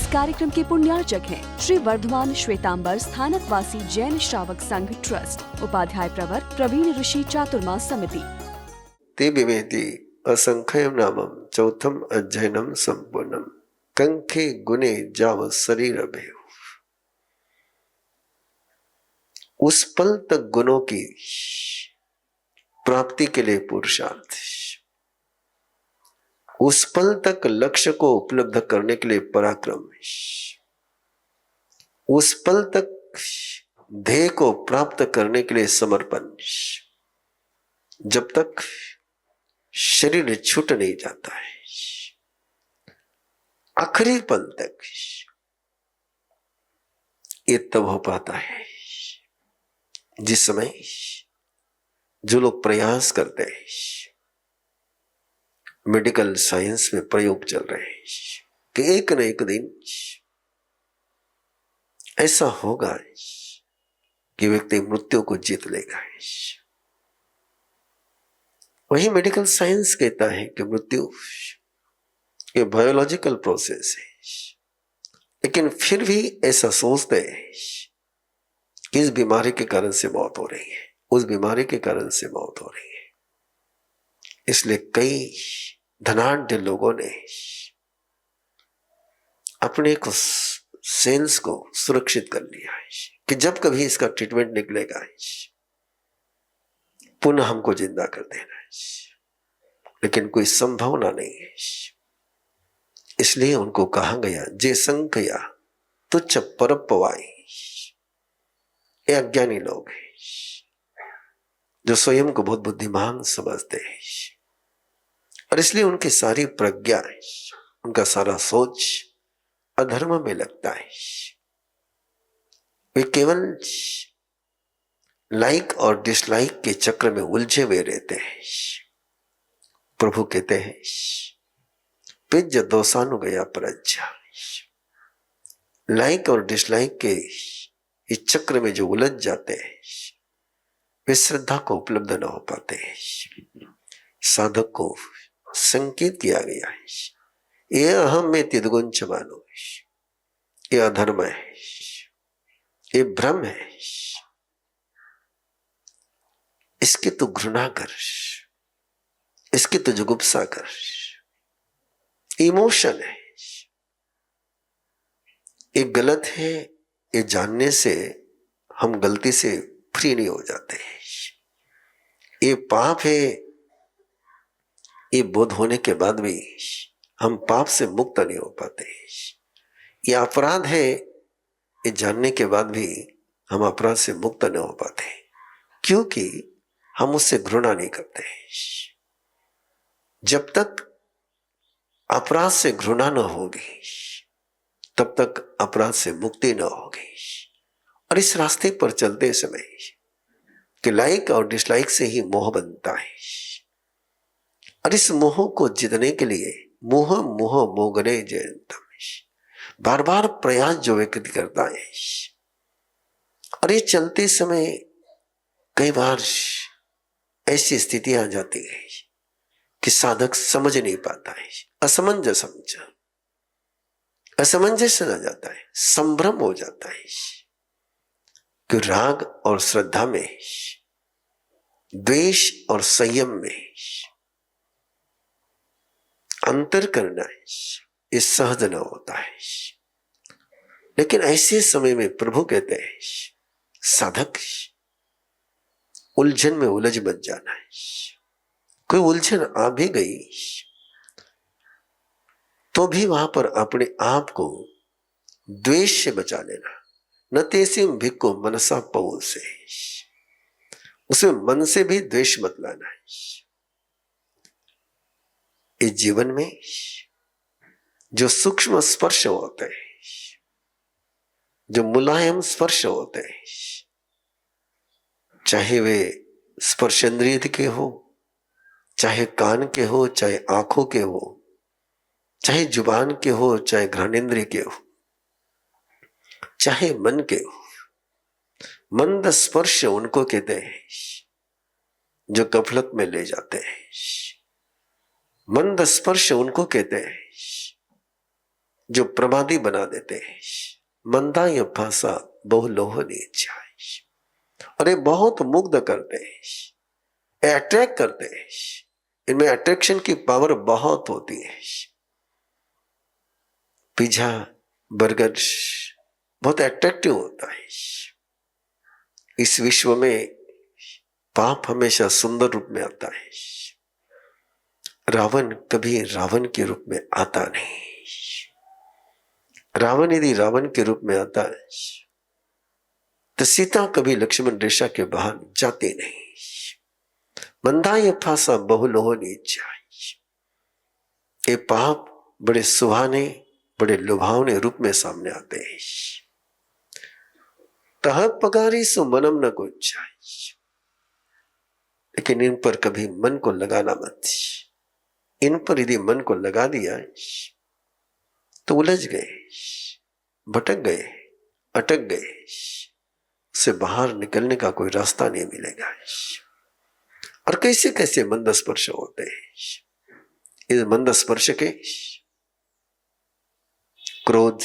कार्यक्रम के पुण्यार्चक हैं श्री वर्धमान श्वेतांबर स्थानक वासी जैन श्रावक संघ ट्रस्ट, उपाध्याय प्रवर प्रवीण ऋषि चातुर्मास समिति। ते विवेति असंख्यम नामम चौथम अध्ययनम संपूर्णम कंखे गुने जाव शरीर भेव। उस पल तक गुणों की प्राप्ति के लिए पुरुषार्थ, उस पल तक लक्ष्य को उपलब्ध करने के लिए पराक्रम, उस पल तक ध्येय को प्राप्त करने के लिए समर्पण, जब तक शरीर छूट नहीं जाता है, आखिरी पल तक ये तब हो पाता है जिस समय जो लोग प्रयास करते हैं, मेडिकल साइंस में प्रयोग चल रहे हैं कि एक न एक दिन ऐसा होगा कि व्यक्ति मृत्यु को जीत लेगा। वही मेडिकल साइंस कहता है कि मृत्यु ये बायोलॉजिकल प्रोसेस है, लेकिन फिर भी ऐसा सोचते हैं कि इस बीमारी के कारण से मौत हो रही है, उस बीमारी के कारण से मौत हो रही है। इसलिए कई धनाढ्य लोगों ने अपने को सेल्स को सुरक्षित कर लिया है कि जब कभी इसका ट्रीटमेंट निकलेगा पुनः हमको जिंदा कर देना है, लेकिन कोई संभावना नहीं है। इसलिए उनको कहा गया जे संख्या तुच्छ परपवाई। ये अज्ञानी लोग हैं जो स्वयं को बहुत बुद्धिमान समझते हैं और इसलिए उनकी सारी प्रज्ञा, उनका सारा सोच अधर्म में लगता है। वे केवल लाइक और डिसलाइक के चक्र में उलझे हुए रहते हैं। प्रभु कहते हैं पिज दोषानु गया प्रज्ञा। लाइक और डिसलाइक के इस चक्र में जो उलझ जाते हैं वे श्रद्धा को उपलब्ध न हो पाते हैं। साधक को संकेत किया गया है ये अहम में तिदगुंच मानो, ये अधर्म है, ये भ्रम है, इसकी तो घृणा कर, इसकी तो जुगुप्सा कर। इमोशन है, ये गलत है, ये जानने से हम गलती से फ्री नहीं हो जाते हैं। ये पाप है, ये बोध होने के बाद भी हम पाप से मुक्त नहीं हो पाते। ये अपराध है, ये जानने के बाद भी हम अपराध से मुक्त नहीं हो पाते, क्योंकि हम उससे घृणा नहीं करते। जब तक अपराध से घृणा न होगी तब तक अपराध से मुक्ति न होगी। और इस रास्ते पर चलते समय कि लाइक और डिसलाइक से ही मोह बनता है, और इस मोह को जीतने के लिए मोह मोह मोगरे जयंतम, बार बार प्रयास जो व्यक्ति करता है। और ये चलते समय कई बार ऐसी स्थिति आ जाती है कि साधक समझ नहीं पाता है, असमंजस आ जाता है, संभ्रम हो जाता है कि राग और श्रद्धा में, द्वेष और संयम में अंतर करना ये सहज न होता है। लेकिन ऐसे समय में प्रभु कहते हैं साधक उलझन में उलझ मत जाना है। कोई उलझन आ भी गई तो भी वहां पर अपने आप को द्वेष से बचा लेना। न तेसिम भिक्को मनसा पौ से, उसे मन से भी द्वेष मत लाना है। इस जीवन में जो सूक्ष्म स्पर्श होते हैं, जो मुलायम स्पर्श होते हैं, चाहे वे स्पर्शेंद्रिय के हो, चाहे कान के हो, चाहे आंखों के हो, चाहे जुबान के हो, चाहे घ्राणेंद्रिय के हो, चाहे मन के हो, मंद स्पर्श उनको कहते हैं जो गफलत में ले जाते हैं। मंद स्पर्श उनको कहते हैं जो प्रमादी बना देते हैं। मंदा ये भाषा बहु लोह नीचाई, और ये बहुत मुग्ध करते हैं, अट्रैक्ट करते हैं। इनमें अट्रैक्शन की पावर बहुत होती है। पिज्जा, बर्गर बहुत अट्रैक्टिव होता है। इस विश्व में पाप हमेशा सुंदर रूप में आता है। रावण कभी रावण के रूप में आता नहीं। रावण यदि रावण के रूप में आता है तो सीता कभी लक्ष्मण रेखा के बाहर जाती नहीं। मंदा ये फांसा बहुलोह नीचाई, ये पाप बड़े सुहाने, बड़े लुभावने रूप में सामने आते हैं। तह पगारी सो मनम न गुंजाई, लेकिन इन पर कभी मन को लगाना मत। इन पर यदि मन को लगा दिया तो उलझ गए, भटक गए, अटक गए, उससे बाहर निकलने का कोई रास्ता नहीं मिलेगा। और कैसे कैसे मंद स्पर्श होते हैं। इस मंद स्पर्श के क्रोध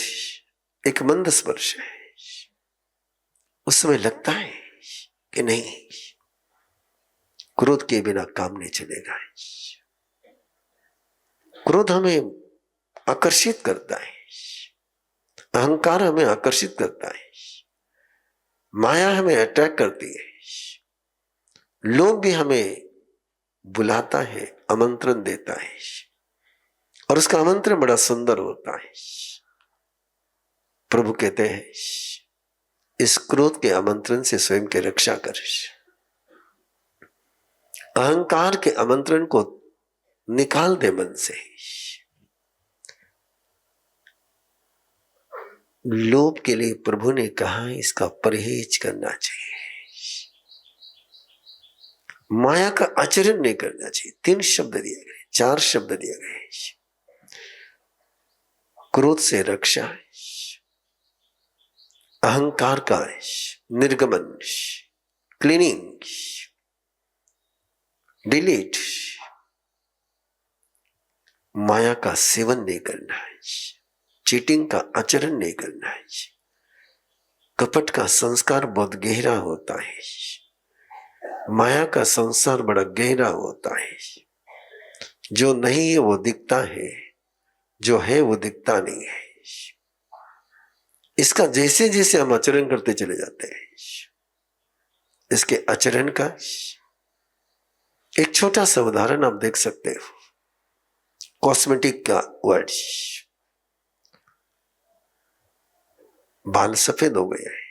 एक मंद स्पर्श है। उस समय लगता है कि नहीं, क्रोध के बिना काम नहीं चलेगा। क्रोध हमें आकर्षित करता है, अहंकार हमें आकर्षित करता है, माया हमें अट्रैक्ट करती है, लोभ भी हमें बुलाता है, आमंत्रण देता है, और उसका आमंत्रण बड़ा सुंदर होता है। प्रभु कहते हैं इस क्रोध के आमंत्रण से स्वयं की रक्षा कर। अहंकार के आमंत्रण को निकाल दे मन से। लोभ के लिए प्रभु ने कहा इसका परहेज करना चाहिए, माया का आचरण नहीं करना चाहिए। 3 शब्द दिए गए, 4 शब्द दिए गए। क्रोध से रक्षा, अहंकार का निर्गमन, क्लीनिंग, डिलीट, माया का सेवन नहीं करना है, चीटिंग का आचरण नहीं करना है। कपट का संस्कार बहुत गहरा होता है, माया का संसार बड़ा गहरा होता है। जो नहीं है वो दिखता है, जो है वो दिखता नहीं है। इसका जैसे जैसे हम आचरण करते चले जाते हैं, इसके आचरण का एक छोटा सा उदाहरण आप देख सकते हो। कॉस्मेटिक का वर्ड, बाल सफेद हो गए हैं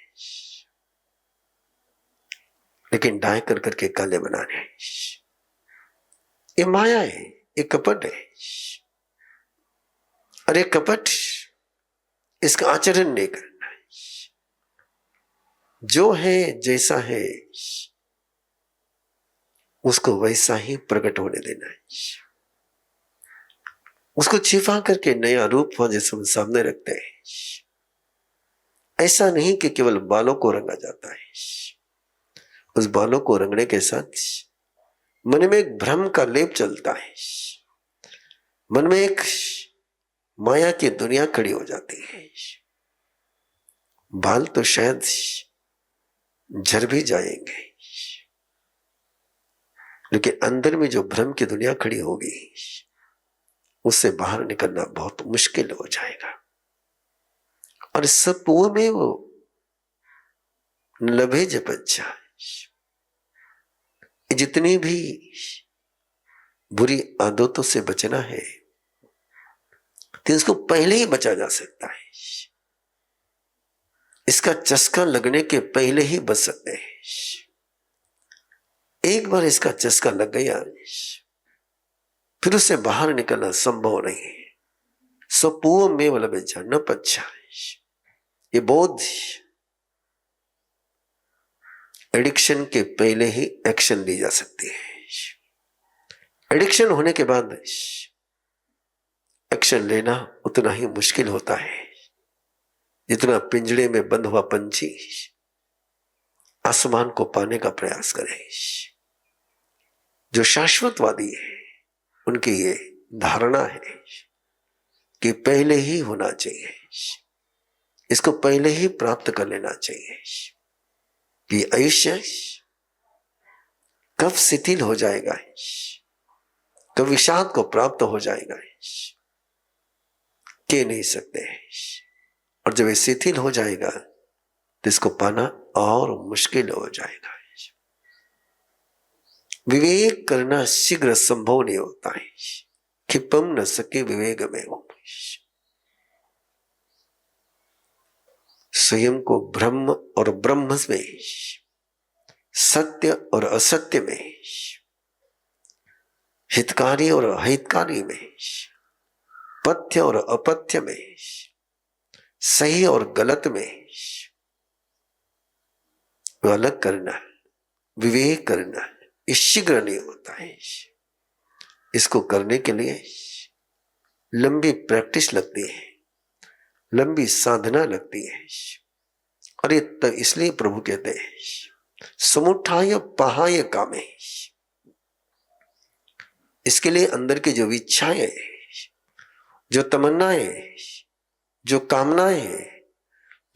लेकिन डाई कर करके काले बनाने हैं। ये माया है, ये कपट है। अरे कपट, इसका आचरण नहीं करना है। जो है जैसा है उसको वैसा ही प्रकट होने देना है। उसको छिपा करके नया रूप जैसे सामने रखते हैं। ऐसा नहीं कि केवल बालों को रंगा जाता है, उस बालों को रंगने के साथ मन में एक भ्रम का लेप चलता है, मन में एक माया की दुनिया खड़ी हो जाती है। बाल तो शायद झड़ भी जाएंगे, लेकिन अंदर में जो भ्रम की दुनिया खड़ी होगी उससे बाहर निकलना बहुत मुश्किल हो जाएगा। और सब वो में वो लभे जपच्चा, जितनी भी बुरी आदतों से बचना है तो इसको पहले ही बचा जा सकता है। इसका चस्का लगने के पहले ही बच सकते हैं। एक बार इसका चस्का लग गया फिर उससे बाहर निकलना संभव नहीं है। स्वपूर्व में वाला बेचा न पच्छा, ये बोध एडिक्शन के पहले ही एक्शन ली जा सकती है। एडिक्शन होने के बाद एक्शन लेना उतना ही मुश्किल होता है जितना पिंजड़े में बंद हुआ पंछी आसमान को पाने का प्रयास करे। जो शाश्वतवादी है उनकी ये धारणा है कि पहले ही होना चाहिए, इसको पहले ही प्राप्त कर लेना चाहिए कि आयुष्य कब शिथिल हो जाएगा, कब विषाद को प्राप्त हो जाएगा, कह नहीं सकते। और जब ये शिथिल हो जाएगा तो इसको पाना और मुश्किल हो जाएगा। विवेक करना शीघ्र संभव नहीं होता है, क्षिपम न सके विवेक में हो। स्वयं को ब्रह्म और ब्रह्म में, सत्य और असत्य में, हितकारी और अहितकारी में, पथ्य और अपथ्य में, सही और गलत में अलग करना, विवेक करना, ये शीघ्र नहीं होता है। इसको करने के लिए लंबी प्रैक्टिस लगती है, लंबी साधना लगती है। और ये इसलिए प्रभु कहते हैं समुठाय पहाय कामे। इसके लिए अंदर की जो इच्छाएं, जो तमन्नाएं, जो कामनाएं,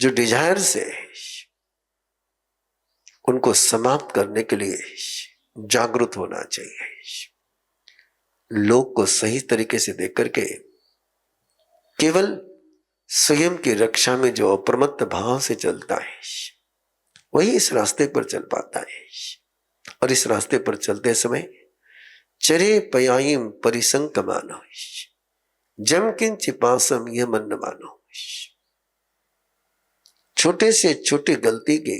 जो डिजायर्स है, उनको समाप्त करने के लिए जागरूक होना चाहिए। लोग को सही तरीके से देख करके केवल स्वयं की रक्षा में जो अप्रमत्त भाव से चलता है वही इस रास्ते पर चल पाता है। और इस रास्ते पर चलते समय चरे पयायम परिसंक मानो, जम किंच पासम यह मन न मानो। छोटे से छोटी गलती के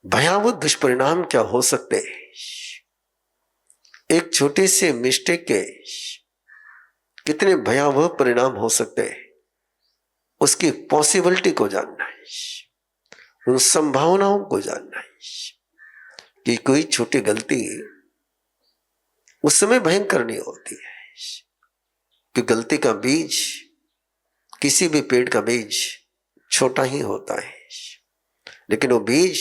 भयावह दुष्परिणाम क्या हो सकते हैं, एक छोटे से मिस्टेक के कितने भयावह परिणाम हो सकते हैं, उसकी पॉसिबिलिटी को जानना है, उन संभावनाओं को जानना है कि कोई छोटी गलती उस समय भयंकर नहीं होती है। कि गलती का बीज, किसी भी पेड़ का बीज छोटा ही होता है, लेकिन वो बीज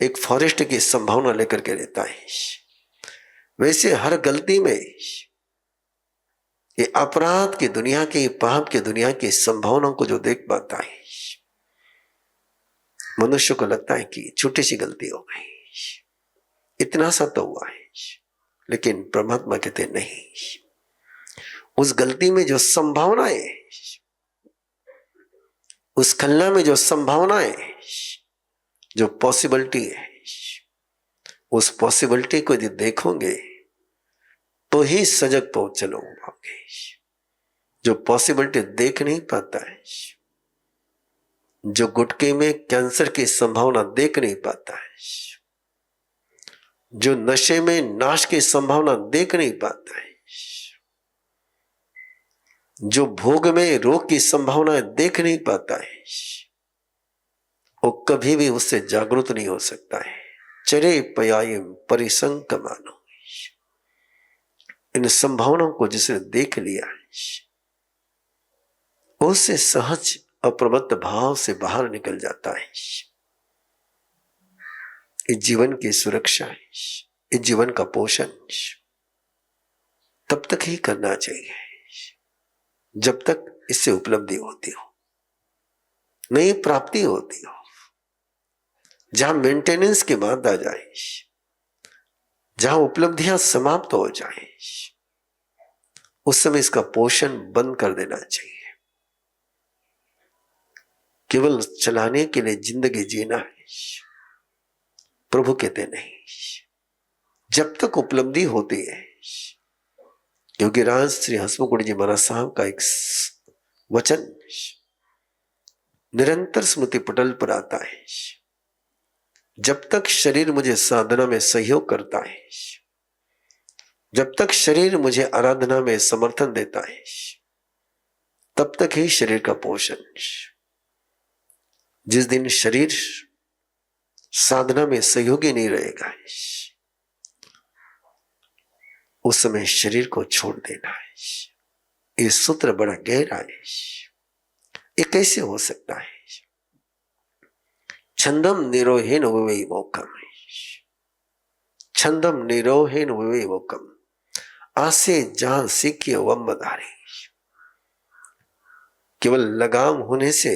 एक फॉरेस्ट की संभावना लेकर के रहता है। वैसे हर गलती में ये अपराध की दुनिया की, पाप की दुनिया की संभावनाओं को जो देख पाता है, मनुष्य को लगता है कि छोटी सी गलती हो गई, इतना सा तो हुआ है। लेकिन परमात्मा कहते नहीं, उस गलती में जो संभावनाएं, उस खलना में जो संभावनाएं, जो पॉसिबिलिटी है, उस पॉसिबिलिटी को यदि देखोगे तो ही सजग पहुंच चलोगे। जो पॉसिबिलिटी देख नहीं पाता है, जो गुटके में कैंसर की संभावना देख नहीं पाता है, जो नशे में नाश की संभावना देख नहीं पाता है, जो भोग में रोग की संभावना देख नहीं पाता है, वो कभी भी उससे जागरूक नहीं हो सकता है। चरे पयायम परिसंक मानो। इन संभावनाओं को जिसने देख लिया उससे सहज अप्रमत्त भाव से बाहर निकल जाता है। इस जीवन की सुरक्षा, इस जीवन का पोषण तब तक ही करना चाहिए जब तक इससे उपलब्धि होती हो, नई प्राप्ति होती हो। जहां मेंटेनेंस की बात आ जाए, जहां उपलब्धियां समाप्त हो जाए, उस समय इसका पोषण बंद कर देना चाहिए। केवल चलाने के लिए जिंदगी जीना है, प्रभु कहते नहीं। जब तक उपलब्धि होती है, क्योंकि राज श्री हंसमुख जी महाराज साहब का एक वचन निरंतर स्मृति पटल पर आता है, जब तक शरीर मुझे साधना में सहयोग करता है, जब तक शरीर मुझे आराधना में समर्थन देता है, तब तक ही शरीर का पोषण। जिस दिन शरीर साधना में सहयोगी नहीं रहेगा, उस समय शरीर को छोड़ देना है। ये सूत्र बड़ा गहरा है। ये कैसे हो सकता है? छंदम निरोहेन विवेक मोकम, छंदम निरोहेन विवेक मोकम। आसे जहां सीखिए वम्बधारी। केवल लगाम होने से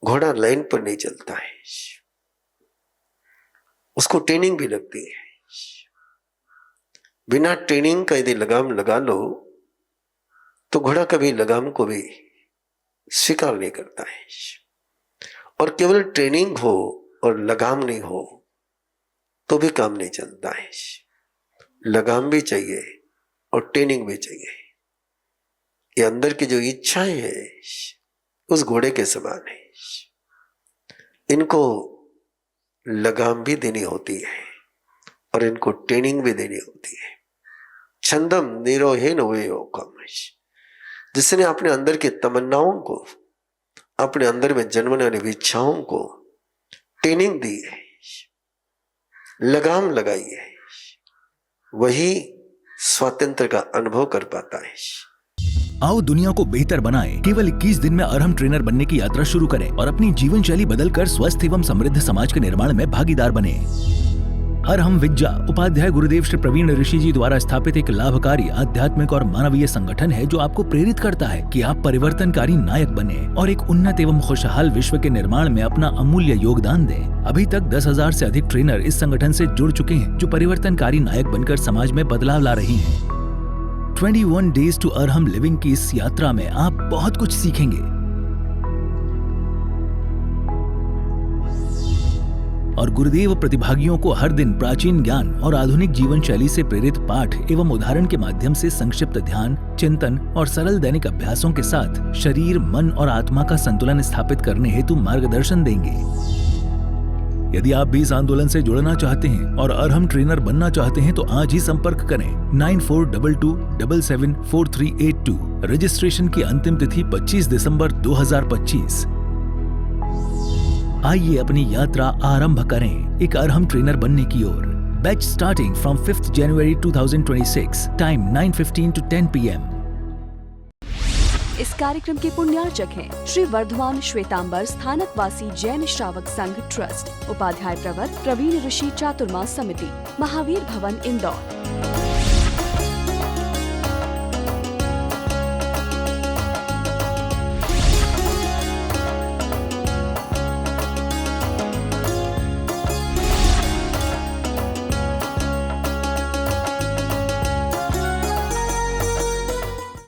घोड़ा लाइन पर नहीं चलता है, उसको ट्रेनिंग भी लगती है। बिना ट्रेनिंग का यदि लगाम लगा लो तो घोड़ा कभी लगाम को भी स्वीकार नहीं करता है। और केवल ट्रेनिंग हो और लगाम नहीं हो तो भी काम नहीं चलता है। लगाम भी चाहिए और ट्रेनिंग भी चाहिए। ये अंदर की जो इच्छाएं है उस घोड़े के समान है, इनको लगाम भी देनी होती है और इनको ट्रेनिंग भी देनी होती है। छंदम निरोहेन वेयोकम, जिसने अपने अंदर की तमन्नाओं को, अपने अंदर में जन्मने वाली इच्छाओं को ट्रेनिंग दी है, लगाम लगाई है, वही स्वातंत्र का अनुभव कर पाता है। आओ दुनिया को बेहतर बनाएं। केवल 21 दिन में अरहम ट्रेनर बनने की यात्रा शुरू करें और अपनी जीवन शैली बदलकर स्वस्थ एवं समृद्ध समाज के निर्माण में भागीदार बने। अरहम विद्या उपाध्याय गुरुदेव श्री प्रवीण ऋषि जी द्वारा स्थापित एक लाभकारी आध्यात्मिक और मानवीय संगठन है जो आपको प्रेरित करता है कि आप परिवर्तनकारी नायक बने और एक उन्नत एवं खुशहाल विश्व के निर्माण में अपना अमूल्य योगदान दें। अभी तक 10,000 से अधिक ट्रेनर इस संगठन से जुड़ चुके हैं जो परिवर्तनकारी नायक बनकर समाज में बदलाव ला रही हैं। 21 डेज टू अरहम लिविंग की इस यात्रा में आप बहुत कुछ सीखेंगे और गुरुदेव प्रतिभागियों को हर दिन प्राचीन ज्ञान और आधुनिक जीवन शैली से प्रेरित पाठ एवं उदाहरण के माध्यम से संक्षिप्त ध्यान, चिंतन और सरल दैनिक अभ्यासों के साथ शरीर, मन और आत्मा का संतुलन स्थापित करने हेतु मार्गदर्शन देंगे। यदि आप भी इस आंदोलन से जुड़ना चाहते हैं और अरहम ट्रेनर बनना चाहते हैं तो आज ही संपर्क करें 9422774382। रजिस्ट्रेशन की अंतिम तिथि 25 दिसंबर 2025। आइए अपनी यात्रा आरंभ करें एक अरहम ट्रेनर बनने की ओर। Batch starting from 5th January 2026, time 9:15 to 10 PM। इस कार्यक्रम के पुण्यार्चक हैं श्री वर्धमान श्वेतांबर स्थानकवासी जैन श्रावक संघ ट्रस्ट, उपाध्याय प्रवर प्रवीण ऋषि चातुर्मास समिति, महावीर भवन इंदौर।